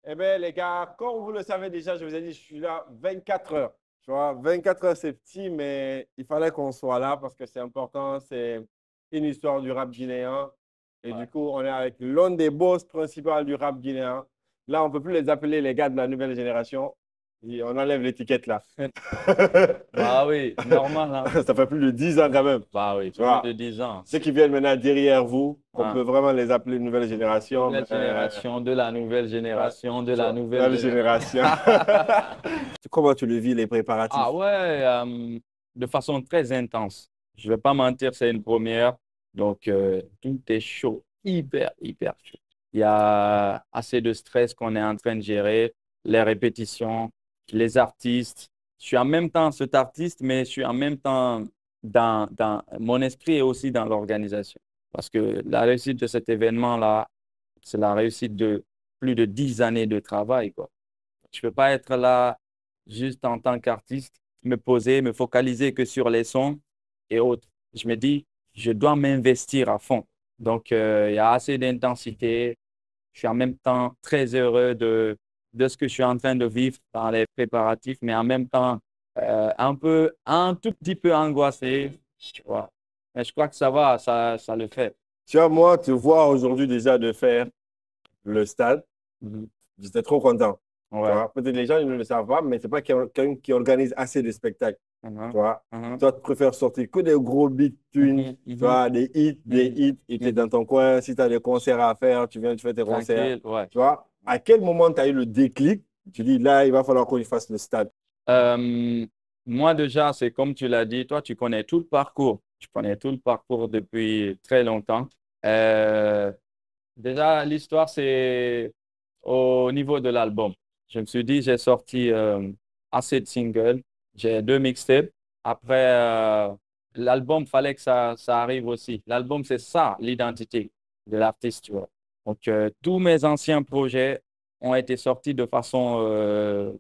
Eh bien, les gars, comme vous le savez déjà, je vous ai dit, je suis là 24 heures. Tu vois, 24 heures, c'est petit, mais il fallait qu'on soit là parce que c'est important. C'est une histoire du rap guinéen. Et Ouais. du coup, on est avec l'un des boss principaux du rap guinéen. Là, on ne peut plus les appeler les gars de la nouvelle génération. Et on enlève l'étiquette là. Bah oui, normal, hein. Ça fait plus de 10 ans quand même. Bah oui, Tu plus de vois, 10 ans. ceux qui viennent maintenant derrière vous, qu'on peut Hein. vraiment les appeler nouvelle génération. Nouvelle génération, de la nouvelle Ouais, génération, de tu la vois, nouvelle nouvelle génération. génération. Comment tu le vis, les Ah préparatifs? ouais, de façon très intense. Je vais pas mentir, c'est une première. Donc, tout est chaud, hyper, hyper chaud. Il y a assez de stress qu'on est en train de gérer, les répétitions, les artistes. Je suis en même temps cet artiste, mais je suis en même temps dans mon esprit et aussi dans l'organisation. Parce que la réussite de cet événement-là, c'est la réussite de plus de 10 années de travail, quoi. Je ne peux pas être là juste en tant qu'artiste, me poser, me focaliser que sur les sons et autres. Je me dis, je dois m'investir à fond. Donc, il y a assez d'intensité. Je suis en même temps très heureux de ce que je suis en train de vivre dans les préparatifs, mais en même temps, un tout petit peu angoissé, tu vois. Mais je crois que ça va, ça le fait. Tu vois, moi, tu vois aujourd'hui déjà de faire le stade, Mhm. j'étais trop content. Tu Ouais. vois, peut-être les gens ils ne le savent pas, mais c'est pas quelqu'un qui organise assez de spectacles. Mhm. Tu vois, Mhm. toi, tu préfères sortir que des gros beats tunes, Mhm. tu Mhm. vois, des Mhm. hits, et tu es dans Mhm. ton coin. Si tu as des concerts à faire, tu viens, tu fais tes concerts. Tranquille, ouais. Tu vois, à quel moment tu as eu le déclic? Tu dis, là, il va falloir qu'on y fasse le stade. Euh, Moi, déjà, c'est comme tu l'as dit, toi, tu connais tout le parcours. Tu connais tout le parcours depuis très longtemps. Euh, Déjà, l'histoire, c'est au niveau de l'album. Je me suis dit, j'ai sorti assez de singles. J'ai deux mixtapes. Après, l'album, fallait que ça arrive aussi. L'album, c'est ça, l'identité de l'artiste, tu vois. Donc, tous mes anciens projets ont été sortis de façon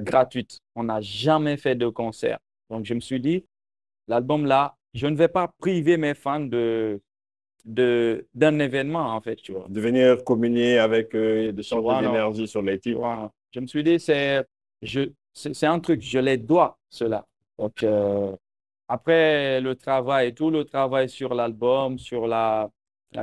gratuite. On n'a jamais fait de concert. Donc, je me suis dit, l'album là, je ne vais pas priver mes fans d'un événement, en fait, tu vois. De venir communier avec eux, et de Tu changer vois, non, d'énergie sur les tu titres. vois, non. Je me suis dit, c'est un truc, je les dois, cela. Donc, après le travail, tout le travail sur l'album, sur la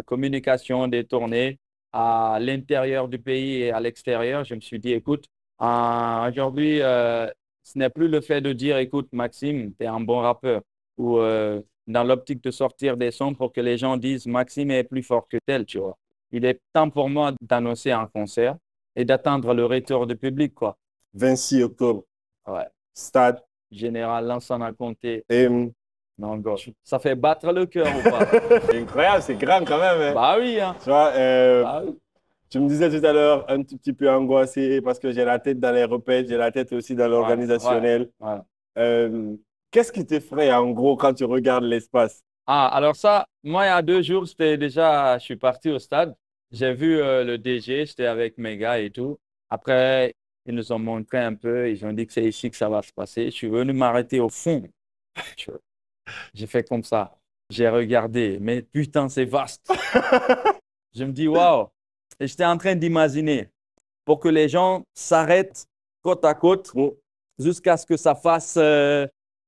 communication des tournées à l'intérieur du pays et à l'extérieur, je me suis dit, écoute, aujourd'hui, ce n'est plus le fait de dire, écoute, Maxime, tu es un bon rappeur, ou dans l'optique de sortir des sons pour que les gens disent, Maxime est plus fort que tel, tu vois. Il est temps pour moi d'annoncer un concert et d'attendre le retour du public, quoi. 26 octobre, Ouais. stade. Général Lansana Conté. Et, Non, gauche. Ça fait battre le cœur ou pas? c'est incroyable, c'est grand quand même, hein. Bah oui, hein. Tu vois, Bah oui. tu me disais tout à l'heure un tout petit peu angoissé parce que j'ai la tête dans les repères, j'ai la tête aussi dans Ouais, ouais, l'organisationnel. ouais. Euh, Qu'est-ce qui t'effraie en gros quand tu regardes l'espace? Ah, alors ça, moi, il y a 2 jours, je suis parti au stade. J'ai vu le DG, j'étais avec mes gars et tout. Après, ils nous ont montré un peu, ils ont dit que c'est ici que ça va se passer. Je suis venu m'arrêter au fond. Tu vois. J'ai fait comme ça. J'ai regardé, mais putain, c'est vaste. Je me dis, waouh. Et j'étais en train d'imaginer pour que les gens s'arrêtent côte à côte Bon, jusqu'à ce que ça fasse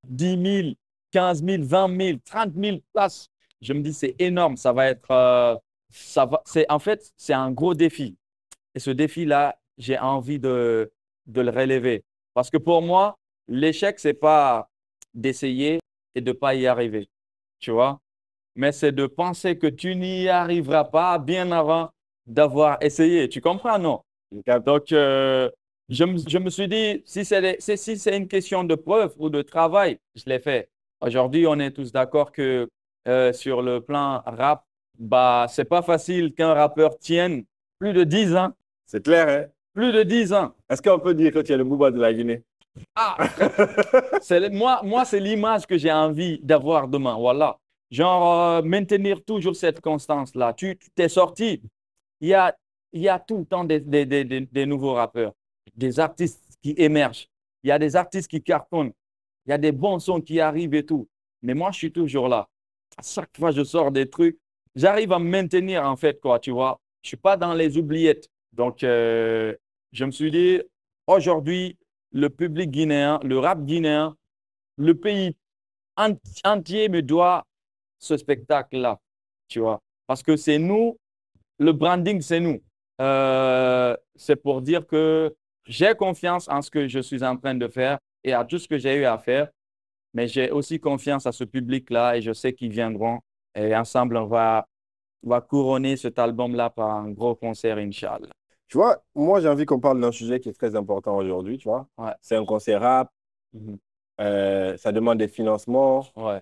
10 000, 15 000, 20 000, 30 000 places. Je me dis, c'est énorme. Ça va être, en fait, c'est un gros défi. Et ce défi-là, j'ai envie de le relever. Parce que pour moi, l'échec, c'est pas d'essayer et de ne pas y arriver. Tu vois? Mais c'est de penser que tu n'y arriveras pas bien avant d'avoir essayé. Tu comprends, non? Donc, je me suis dit, si c'est une question de preuve ou de travail, je l'ai fait. Aujourd'hui, on est tous d'accord que sur le plan rap, bah, c'est pas facile qu'un rappeur tienne plus de 10 ans. c'est clair, hein? Plus de 10 ans. Est-ce qu'on peut dire que tu es le Booba de la Guinée? Ah, moi c'est l'image que j'ai envie d'avoir demain. Voilà. Genre, maintenir toujours cette constance-là. Tu t'es sorti. Il y a, il y a tout le temps des nouveaux rappeurs, des artistes qui émergent. Il y a des artistes qui cartonnent. Il y a des bons sons qui arrivent et tout. Mais moi, je suis toujours là. À chaque fois, je sors des trucs. J'arrive à me maintenir, en fait, quoi, tu vois. Je ne suis pas dans les oubliettes. Donc, je me suis dit, aujourd'hui, le public guinéen, le rap guinéen, le pays entier me doit ce spectacle-là, tu vois. Parce que c'est nous, le branding, c'est nous. C'est pour dire que j'ai confiance en ce que je suis en train de faire et à tout ce que j'ai eu à faire, mais j'ai aussi confiance à ce public-là et je sais qu'ils viendront. Et ensemble, on va couronner cet album-là par un gros concert, Inch'Allah. Tu vois, moi, j'ai envie qu'on parle d'un sujet qui est très important aujourd'hui, tu vois. Ouais. C'est un concert rap, Mhm. ça demande des financements, Ouais.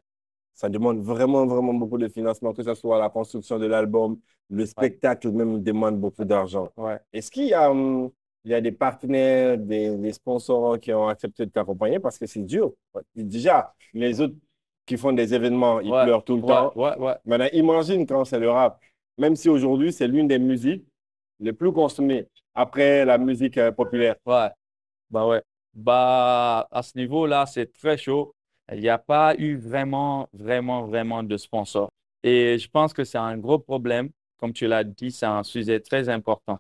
ça demande vraiment, vraiment beaucoup de financement, que ce soit la construction de l'album, le spectacle même demande beaucoup d'argent. Ouais. Est-ce il y a des partenaires, des sponsors qui ont accepté de t'accompagner parce que c'est dur. Déjà, les autres qui font des événements, ils Ouais. pleurent tout le Ouais. temps. Ouais. Ouais. Maintenant, imagine quand c'est le rap. Même si aujourd'hui, c'est l'une des musiques les plus consommées après la musique populaire. Ouais. Bah ouais. Bah, à ce niveau-là, c'est très chaud. Il n'y a pas eu vraiment, vraiment, vraiment de sponsors. Et je pense que c'est un gros problème. Comme tu l'as dit, c'est un sujet très important.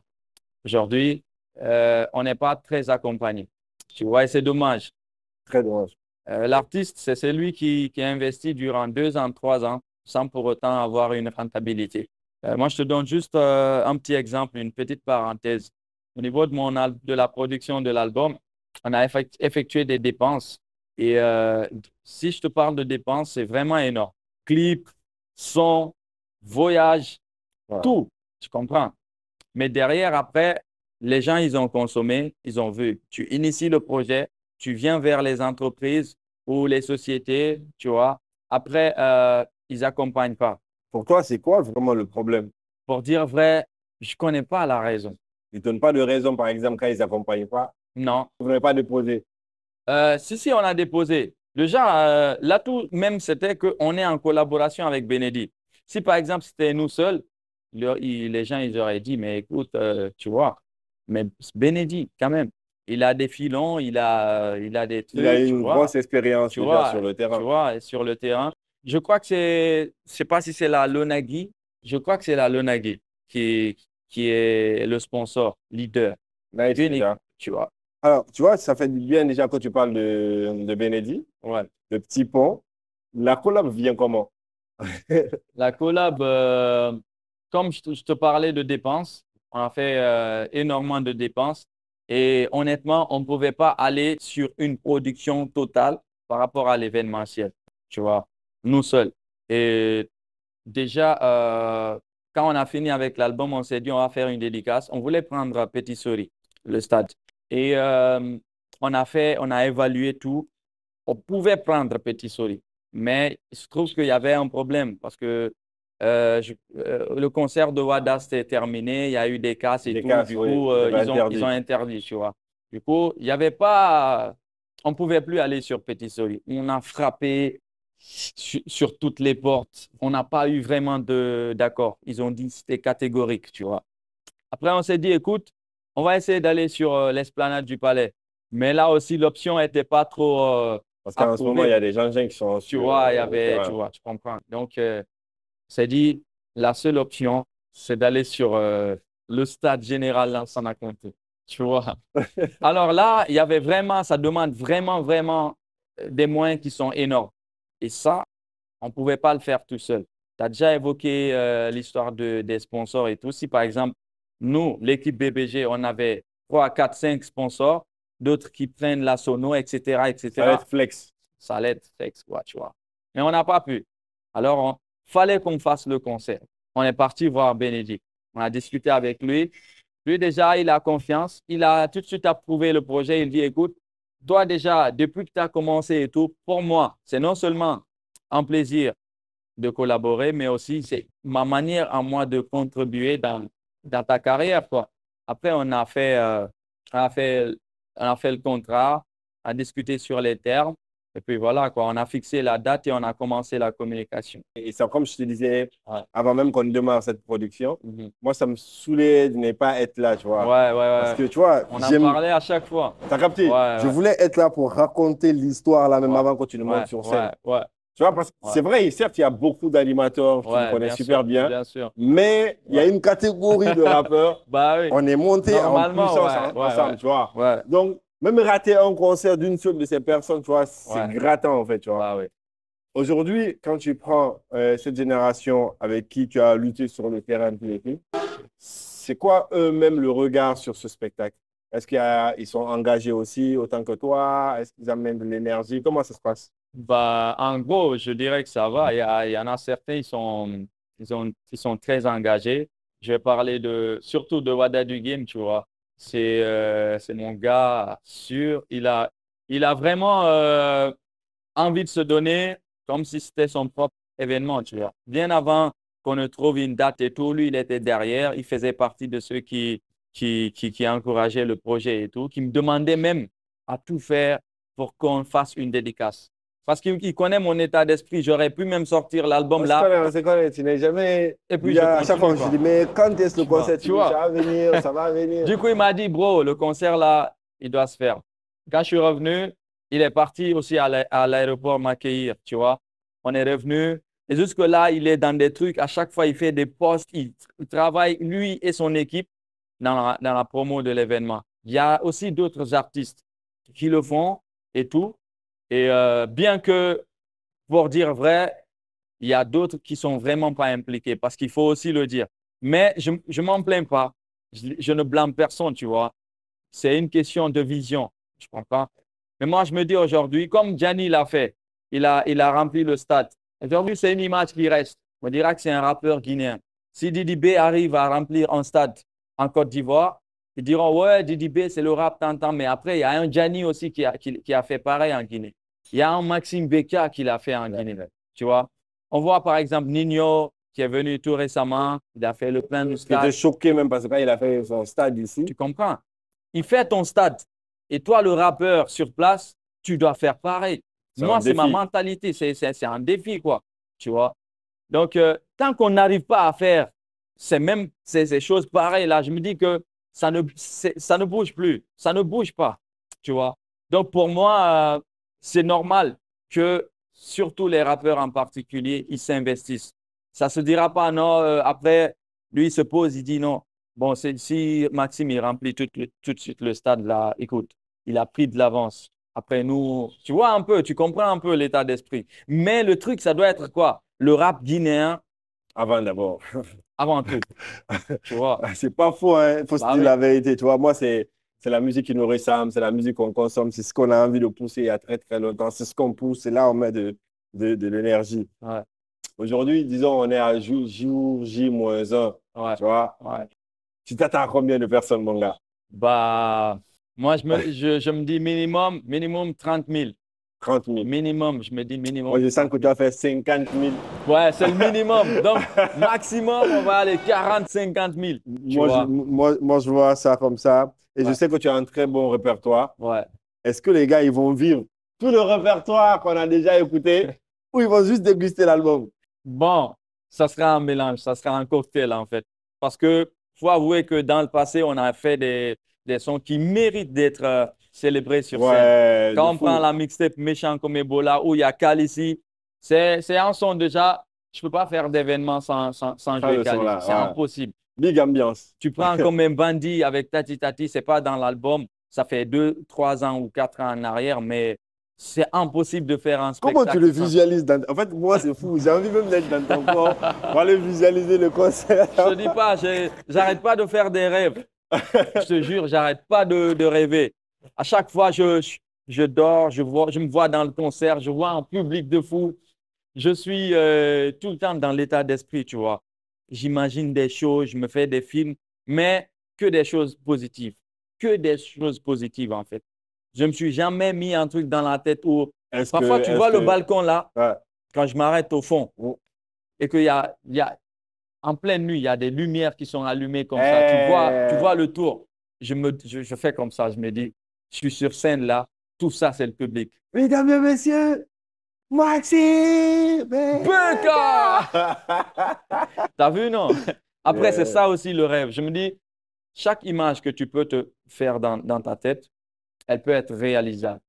Aujourd'hui, on n'est pas très accompagné. Tu vois, et c'est dommage. Très dommage. L'artiste, c'est celui qui a investi durant 2 ans, 3 ans, sans pour autant avoir une rentabilité. Moi, je te donne juste un petit exemple, une petite parenthèse. Au niveau de la production de l'album, on a effectué des dépenses. Et si je te parle de dépenses, c'est vraiment énorme. Clip, son, voyage, Voilà. tout, tu comprends. Mais derrière, après, les gens, ils ont consommé, ils ont vu. Tu inities le projet, tu viens vers les entreprises ou les sociétés, tu vois. Après, ils n'accompagnent pas. Pour toi, c'est quoi vraiment le problème? Pour dire vrai, je ne connais pas la raison. Ils ne donnent pas de raison, par exemple, quand ils n'accompagnent pas. Non. Vous n'avez pas déposé. Si, on a déposé. Déjà, l'atout même, c'était qu'on est en collaboration avec Benedi. Si, par exemple, c'était nous seuls, les gens, ils auraient dit, mais écoute, tu vois, mais Benedi, quand même, il a des filons, il a des Il a trucs, tu une vois, grosse expérience tu déjà vois, sur le tu terrain. vois, sur le terrain. Je crois que je sais pas si c'est la Lonagui, je crois que c'est la Lonagui qui est le sponsor, leader, Nice unique, déjà. tu vois. Alors, tu vois, ça fait du bien déjà quand tu parles de Benedi, Ouais. le petit pont. La collab vient comment? La collab, comme je te parlais de dépenses, on a fait énormément de dépenses et honnêtement, on ne pouvait pas aller sur une production totale par rapport à l'événementiel, tu vois, nous seuls. Et déjà, quand on a fini avec l'album, on s'est dit on va faire une dédicace. On voulait prendre Petit Souris, le stade. Et on a évalué tout. On pouvait prendre Petit Souris, mais il se trouve qu'il y avait un problème parce que le concert de Wada s'était terminé, il y a eu des casses et Des tout. casses, Du oui, coup, ils avaient ils ont interdit. interdit, tu vois. Du coup, il y avait pas, on ne pouvait plus aller sur Petit Souris. On a frappé sur toutes les portes. On n'a pas eu vraiment d'accord. Ils ont dit que c'était catégorique, tu vois. Après, on s'est dit, écoute, on va essayer d'aller sur l'esplanade du Palais. Mais là aussi, l'option n'était pas trop Parce qu'en ce moment, il y approuvée. a des gens qui sont Tu sur vois, le tu terrain. vois, tu comprends. Donc, on s'est dit, la seule option, c'est d'aller sur le stade général Lansana Conté. Tu vois. Alors là, il y avait vraiment, ça demande vraiment, vraiment des moyens qui sont énormes. Et ça, on ne pouvait pas le faire tout seul. Tu as déjà évoqué l'histoire des sponsors et tout. Si par exemple, nous, l'équipe BBG, on avait 3, 4, 5 sponsors, d'autres qui prennent la sono, etc., Ça va etc., être flex. ça allait être sexe, quoi, tu vois. Mais on n'a pas pu. Alors, il fallait qu'on fasse le concert. On est parti voir Bénédicte. On a discuté avec lui. Lui, déjà, il a confiance. Il a tout de suite approuvé le projet. Il dit, écoute, toi, déjà, depuis que tu as commencé et tout, pour moi, c'est non seulement un plaisir de collaborer, mais aussi c'est ma manière à moi de contribuer dans ta carrière, quoi. Après, on a fait, on a fait le contrat, on a discuté sur les termes, et puis voilà, quoi. On a fixé la date et on a commencé la communication. Et c'est comme je te disais, Ouais. avant même qu'on démarre cette production, Mhm. moi, ça me saoulait de ne pas être là, tu Ouais, vois. ouais, Parce ouais. que, tu vois, On en j'aime. parlait à chaque fois. T'as Ouais, capté? Je ouais, voulais être là pour raconter l'histoire là, même ouais, avant que tu ne ouais, montes sur ouais, scène. ouais. Tu vois, parce que Ouais. c'est vrai, certes, il y a beaucoup d'animateurs qui me Ouais, connaissent bien super sûr, bien, bien sûr. mais il y a Ouais. une catégorie de rappeurs, Bah oui. on est monté en Normalement, puissance ouais, ouais, ensemble, ouais. tu vois. Ouais, Donc, même rater un concert d'une seule de ces personnes, tu vois, c'est ouais. grattant, en fait, tu vois. Bah oui. Aujourd'hui, quand tu prends cette génération avec qui tu as lutté sur le terrain tous les films, c'est quoi eux-mêmes le regard sur ce spectacle? Est-ce qu'ils sont engagés aussi autant que toi? Est-ce qu'ils amènent de l'énergie? Comment ça se passe? Bah, en gros, je dirais que ça va. Il y en a certains, ils sont très engagés. Je vais parler surtout de Wada du Game, tu vois. C'est mon gars sûr. Il a vraiment envie de se donner comme si c'était son propre événement, tu vois. Bien avant qu'on ne trouve une date et tout, lui, il était derrière. Il faisait partie de ceux qui encourageaient le projet et tout, qui me demandaient même à tout faire pour qu'on fasse une dédicace. Parce qu'il connaît mon état d'esprit. J'aurais pu même sortir l'album là On se connaît. Tu n'es jamais et puis dit je à chaque fois, continue, je quoi. dis, mais quand est-ce le concert? Tu Tu dis, ça vois. va venir, ça va venir. Du coup, il m'a dit, bro, le concert là, il doit se faire. Quand je suis revenu, il est parti aussi à l'aéroport m'accueillir, tu vois. On est revenu. Et jusque-là, il est dans des trucs. À chaque fois, il fait des posts. Il travaille, lui et son équipe, dans la promo de l'événement. Il y a aussi d'autres artistes qui le font et tout. Et bien que, pour dire vrai, il y a d'autres qui sont vraiment pas impliqués parce qu'il faut aussi le dire. Mais je m'en plains pas. Je ne blâme personne, tu vois. C'est une question de vision. Je comprends. Mais moi, je me dis aujourd'hui, comme Gianni l'a fait, il a rempli le stade. Aujourd'hui, c'est une image qui reste. On dira que c'est un rappeur guinéen. Si Didi B arrive à remplir un stade en Côte d'Ivoire, ils diront, ouais, Didi B, c'est le rap, t'entends. Mais après, il y a un Gianni aussi qui a fait pareil en Guinée. Il y a un Maxime Beka qui l'a fait en Guinée. Tu vois. On voit par exemple Nino qui est venu tout récemment. Il a fait le plein du Qui était stade. choqué même parce que quand il a fait son stade ici, Tu comprends? Il fait ton stade. Et toi, le rappeur sur place, tu dois faire pareil. c'est un Moi, c'est ma défi. mentalité. C'est un défi, quoi. Tu vois? Donc, tant qu'on n'arrive pas à faire ces choses pareilles, là, je me dis que ça ne bouge plus. Ça ne bouge pas. Tu vois? Donc, pour moi, c'est normal que, surtout les rappeurs en particulier, ils s'investissent. Ça ne se dira pas, non, après, lui, il se pose, il dit non. Bon, si Maxime, il remplit tout de suite le stade, là, écoute, il a pris de l'avance. Après nous, tu vois un peu, tu comprends un peu l'état d'esprit. Mais le truc, ça doit être quoi? Le rap guinéen Avant d'abord. avant tout, tu vois. C'est pas faux, hein. Il faut se Bah dire oui, la vérité. Tu vois, moi, c'est la musique qui nous ressemble, c'est la musique qu'on consomme, c'est ce qu'on a envie de pousser il y a très, très longtemps. C'est ce qu'on pousse, c'est là on met de l'énergie. ouais, Aujourd'hui, disons, on est à jour J-1. ouais, Tu vois, ouais. tu t'attends à combien de personnes, mon gars? Bah, moi, je me dis minimum 30 000. 30 000. Minimum, je me dis Moi, minimum je sens 30 que tu 000. as fait 50 000. Ouais, c'est le minimum. Donc, maximum, on va aller 40, 50 000, tu vois. Moi, je vois ça comme ça. Et je Ouais, sais que tu as un très bon répertoire. ouais. Est-ce que les gars, ils vont vivre tout le répertoire qu'on a déjà écouté ou ils vont juste déguster l'album? Bon, ça sera un mélange, ça sera un cocktail en fait. Parce que faut avouer que dans le passé, on a fait des sons qui méritent d'être célébrés sur scène. Ouais, de Quand on prend fou. la mixtape Méchant comme Ebola où il y a Khaleesi, c'est un son déjà, je ne peux pas faire d'événement sans Ça, jouer le son Khaleesi. C'est là. Ouais. impossible. Big ambiance. Tu prends comme un bandit avec Tati Tati, c'est pas dans l'album, ça fait 2, 3 ans ou 4 ans en arrière, mais c'est impossible de faire un Comment tu le spectacle sans. visualises En fait, moi, c'est fou. J'ai envie même d'être dans ton corps pour aller visualiser le concert. Je te dis pas, j'arrête pas de faire des rêves. Je te jure, j'arrête pas de rêver. À chaque fois, je dors, je me vois dans le concert, je vois un public de fou. Je suis tout le temps dans l'état d'esprit, tu vois. J'imagine des choses, je me fais des films, mais que des choses positives. Que des choses positives, en fait. Je me suis jamais mis un truc dans la tête où, Est-ce que, parfois, tu est-ce vois le que, balcon là, ouais. quand je m'arrête au fond et qu'il y a en pleine nuit, il y a des lumières qui sont allumées comme ça. Tu Eh, vois le tour. Je fais comme ça. Je me dis, je suis sur scène là. Tout ça, c'est le public. mesdames et messieurs, Maxime Beka! Beka. T'as vu, non? Après, c'est Yeah. ça aussi le rêve. Je me dis, chaque image que tu peux te faire dans ta tête, elle peut être réalisable.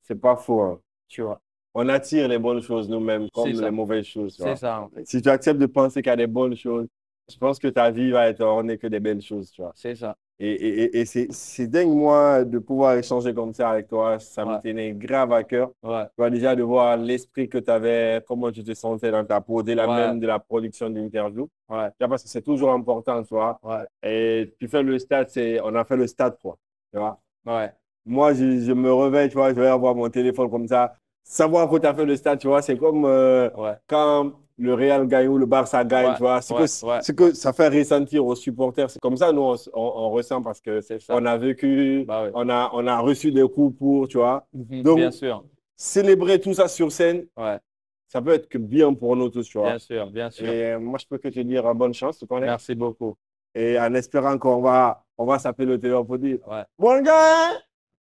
C'est pas faux, hein. Tu vois. on attire les bonnes choses nous-mêmes comme C'est ça. les mauvaises choses. Tu C'est vois. ça, en fait. Si tu acceptes de penser qu'il y a des bonnes choses, je pense que ta vie va être ornée que des belles choses. Tu vois. C'est ça. Et c'est dingue, moi, de pouvoir échanger comme ça avec toi. Ça me Ouais. tenait grave à cœur. Ouais. Tu vois, déjà de voir l'esprit que tu avais, comment tu te sentais dans ta peau, dès la Ouais. même de la production d'interview. Ouais. Tu vois, parce que c'est toujours important, tu vois. Ouais. Et tu fais le stade, on a fait le stade, quoi. Tu vois. Ouais. Moi, je me réveille, tu vois, je vais avoir mon téléphone comme ça. Savoir que tu as fait le stade, tu vois, c'est comme Ouais. quand le Real gagne ou le Barça gagne, Ouais. tu vois. Ouais. Ce que ça fait ressentir aux supporters, c'est comme ça, nous, on ressent parce que C'est ça. on a vécu, Bah oui. on a reçu des coups pour, tu vois. Bien Donc, sûr. célébrer tout ça sur scène, Ouais. ça peut être que bien pour nous tous, tu vois. Bien sûr. Bien sûr. Et moi, je peux que te dire bonne chance, tu connais. Merci beaucoup. Et en espérant qu'on va s'appeler le téléphone pour dire, Ouais. bon gars, hein,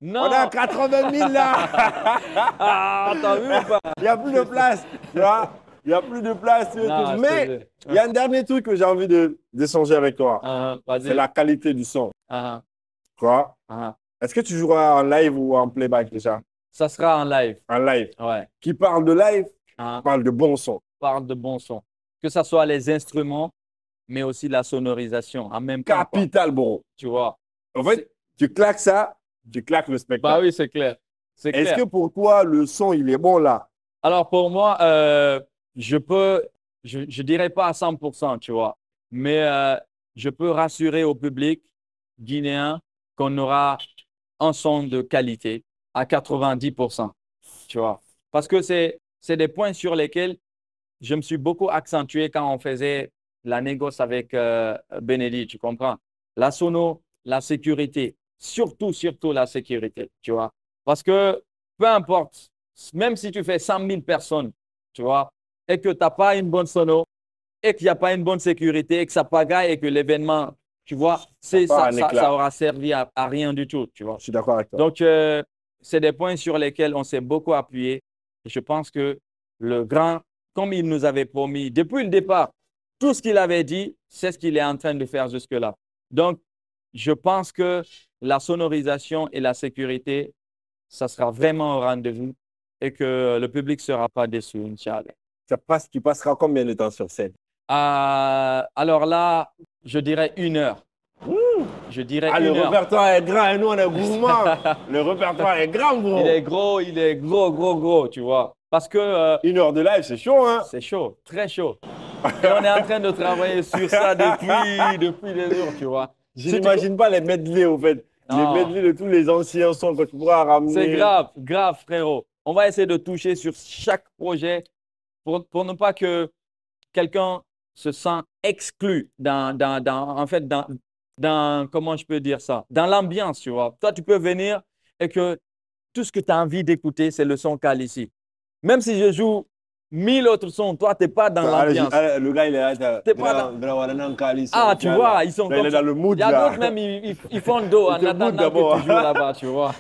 Non. on est à 80 000 là. Ah, t'as vu ou pas? Il n'y a plus de place, tu vois. Il n'y a plus de place. Non, Mais il y a un dernier truc que j'ai envie d'échanger avec toi. vas-y. C'est la qualité du son. Ah, Tu vois. ah. Est-ce que tu joueras en live ou en playback déjà? Ça sera en live. En live. Ouais. Qui parle de live, Ah. parle de bon son. Parle de bon son. Que ce soit les instruments, mais aussi la sonorisation en même temps, quoi. Capital, bro. Tu vois. En fait, tu claques ça, tu claques le spectacle. Bah oui, c'est clair. C'est Est-ce clair. que pour toi, le son, il est bon là? Alors pour moi, je dirais pas à 100%, tu vois, mais je peux rassurer au public guinéen qu'on aura un son de qualité à 90%, tu vois. Parce que c'est des points sur lesquels je me suis beaucoup accentué quand on faisait la négoce avec Benelli, tu comprends? La sono, la sécurité, surtout la sécurité, tu vois. Parce que peu importe, même si tu fais 100 000 personnes, tu vois, et que tu n'as pas une bonne sono, et qu'il n'y a pas une bonne sécurité, et que ça pagaille, et que l'événement, tu vois, ça aura servi à rien du tout, tu vois. Je suis d'accord avec toi. Donc, c'est des points sur lesquels on s'est beaucoup appuyé. Et je pense que le grand, comme il nous avait promis depuis le départ, tout ce qu'il avait dit, c'est ce qu'il est en train de faire jusque-là. Donc, je pense que la sonorisation et la sécurité, ça sera vraiment au rendez-vous et que le public ne sera pas déçu, Inch'Allah. Tu passeras combien de temps sur scène? Alors là, je dirais 1 heure. Je dirais le 1 heure. répertoire est grand et nous, on est gourmands. Le répertoire est grand, bro. Il est gros, tu vois. Parce que 1 heure de live, c'est chaud, hein? c'est chaud, très chaud. Et on est en train de travailler sur ça depuis des jours, tu vois. Je n'imagine pas les medley, au fait. Non. Les medley de tous les anciens sons que tu pourras ramener. C'est grave, frérot. On va essayer de toucher sur chaque projet pour ne pas que quelqu'un se sente exclu comment je peux dire ça, dans l'ambiance, tu vois. Toi, tu peux venir et que tout ce que tu as envie d'écouter, c'est le son Kal ici. Même si je joue 1000 autres sons, toi, tu n'es pas dans l'ambiance. Le gars, il est là. T'es pas Ah, tu vois, ils sont là, comme il est dans le mood. Il y a là. d'autres même, ils font le dos en attendant que tu joues là-bas, tu vois.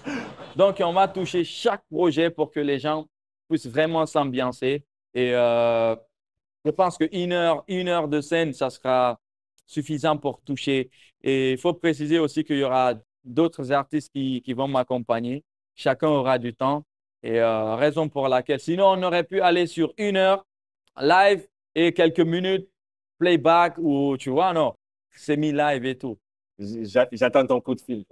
Donc, on va toucher chaque projet pour que les gens puissent vraiment s'ambiancer. Et je pense qu'une heure de scène, ça sera suffisant pour toucher. Et il faut préciser aussi qu'il y aura d'autres artistes qui vont m'accompagner. Chacun aura du temps. Et raison pour laquelle, sinon, on aurait pu aller sur 1 heure live et quelques minutes playback ou tu vois, non, c'est mis live et tout. J'attends ton coup de fil.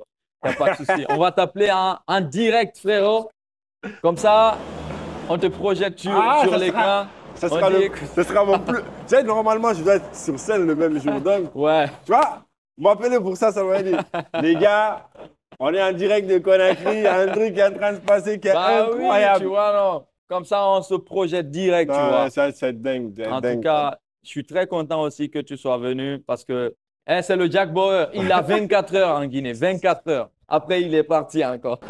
T'as pas de souci. On va t'appeler en direct, frérot. Comme ça, on te projette sur l'écran. Ce sera mon plus. Tu sais, normalement, je dois être sur scène le même jour. Donc, ouais. Tu vois, m'appeler pour ça va dire, les gars, on est en direct de Conakry, il y a un truc qui est en train de se passer qui est incroyable. Oui, tu vois, non. Comme ça, on se projette direct, tu vois. Ça, c'est dingue. En tout cas, je suis très content aussi que tu sois venu parce que c'est le Jack Bauer. Il a 24 heures en Guinée, 24 heures. Après, il est parti encore.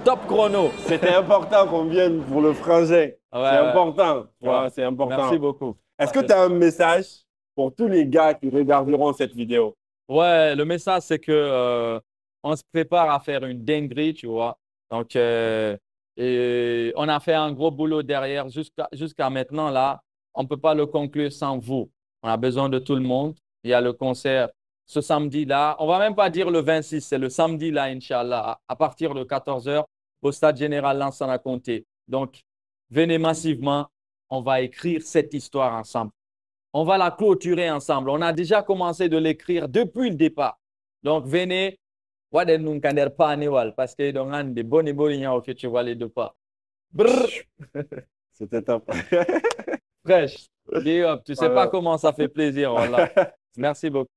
Top chrono. C'était important qu'on vienne pour le frangin. C'est important. Ouais, c'est important. Merci beaucoup. Est-ce que tu as un message pour tous les gars qui regarderont cette vidéo? Ouais, le message, c'est que on se prépare à faire une dinguerie, tu vois. Donc, et on a fait un gros boulot derrière jusqu'à maintenant, là. On ne peut pas le conclure sans vous. On a besoin de tout le monde. Il y a le concert ce samedi-là. On ne va même pas dire le 26, c'est le samedi-là, Inch'Allah, à partir de 14 h au Stade Général Lansana Conté. Donc, venez massivement. On va écrire cette histoire ensemble. On va la clôturer ensemble. On a déjà commencé de l'écrire depuis le départ. Donc, venez. Parce que donc, on a des bonnes que tu vois les deux pas. Brrr. C'était top. Fresh. Big up. Tu sais pas Voilà. comment ça fait plaisir. Voilà. Merci beaucoup.